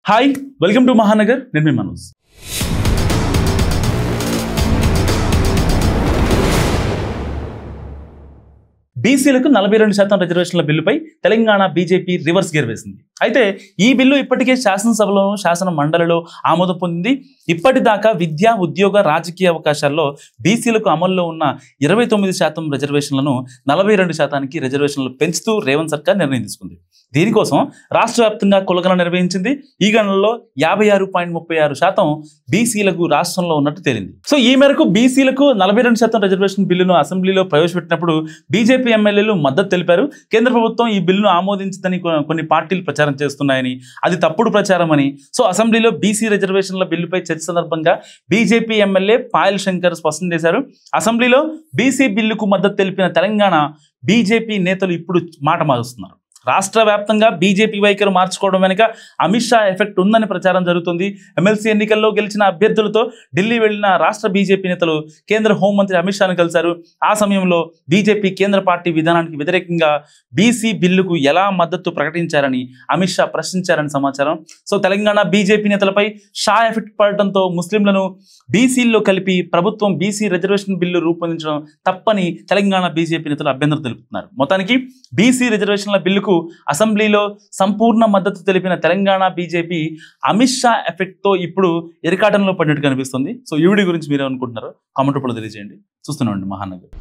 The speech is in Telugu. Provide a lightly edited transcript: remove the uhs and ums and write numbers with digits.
Hi, welcome to Mahanagar. నేను మీ మనోజ్. బీసీలకు 42% రిజర్వేషన్ల బిల్లుపై తెలంగాణ బీజేపీ రివర్స్ గేర్ వేసింది. అయితే ఈ బిల్లు ఇప్పటికే శాసనసభలో, శాసన మండలిలో ఆమోదం పొందింది. ఇప్పటిదాకా విద్యా, ఉద్యోగ, రాజకీయ అవకాశాల్లో బీసీలకు అమల్లో ఉన్న 29% రిజర్వేషన్లను 42%కి రిజర్వేషన్లు పెంచుతూ రేవంత్ సర్కార్ నిర్ణయం తీసుకుంది. దీనికోసం రాష్ట్ర వ్యాప్తంగా కులగణన నిర్వహించింది. ఈ గణనలో 56.36% బీసీలకు రాష్ట్రంలో ఉన్నట్టు తేలింది. సో ఈ మేరకు బీసీలకు 42% రిజర్వేషన్ బిల్లును అసెంబ్లీలో ప్రవేశపెట్టినప్పుడు బీజేపీ ఎమ్మెల్యేలు మద్దతు తెలిపారు. కేంద్ర ప్రభుత్వం ఈ బిల్లును ఆమోదించిందని కొన్ని పార్టీలు ప్రచారం చేస్తున్నాయని, అది తప్పుడు ప్రచారం అని. సో అసెంబ్లీలో బీసీ రిజర్వేషన్ల బిల్లుపై చర్చ సందర్భంగా బీజేపీ ఎమ్మెల్యే పాయల్ శంకర్ స్పష్టం చేశారు. అసెంబ్లీలో బీసీ బిల్లుకు మద్దతు తెలిపిన తెలంగాణ బీజేపీ నేతలు ఇప్పుడు మాట మారుస్తున్నారు. రాష్ట్ర వ్యాప్తంగా బీజేపీ వైఖరి మార్చుకోవడం వెనుక అమిత్ షా ఎఫెక్ట్ ఉందని ప్రచారం జరుగుతుంది. ఎమ్మెల్సీ ఎన్నికల్లో గెలిచిన అభ్యర్థులతో ఢిల్లీ వెళ్లిన రాష్ట్ర బీజేపీ నేతలు కేంద్ర హోంమంత్రి అమిత్ షాను కలిశారు. ఆ సమయంలో బీజేపీ కేంద్ర పార్టీ విధానానికి వ్యతిరేకంగా బీసీ బిల్లుకు ఎలా మద్దతు ప్రకటించారని అమిత్ షా ప్రశ్నించారని సమాచారం. సో తెలంగాణ బీజేపీ నేతలపై షా ఎఫెక్ట్ పడటంతో ముస్లింలను బీసీల్లో కలిపి ప్రభుత్వం బీసీ రిజర్వేషన్ బిల్లు రూపొందించడం తప్పని తెలంగాణ బీజేపీ నేతలు అభ్యంతరం తెలుపుతున్నారు. మొత్తానికి బీసీ రిజర్వేషన్ల బిల్లుకు అసెంబ్లీలో సంపూర్ణ మద్దతు తెలిపిన తెలంగాణ బీజేపీ అమిత్ షా ఎఫెక్ట్ తో ఇప్పుడు ఇరకాటంలో పడినట్టు కనిపిస్తుంది. సో ఈ వీడియో గురించి మీరు అనుకుంటున్నారో కామెంట్ రూపంలో తెలియజేయండి. చూస్తున్నామండి మహానగర్.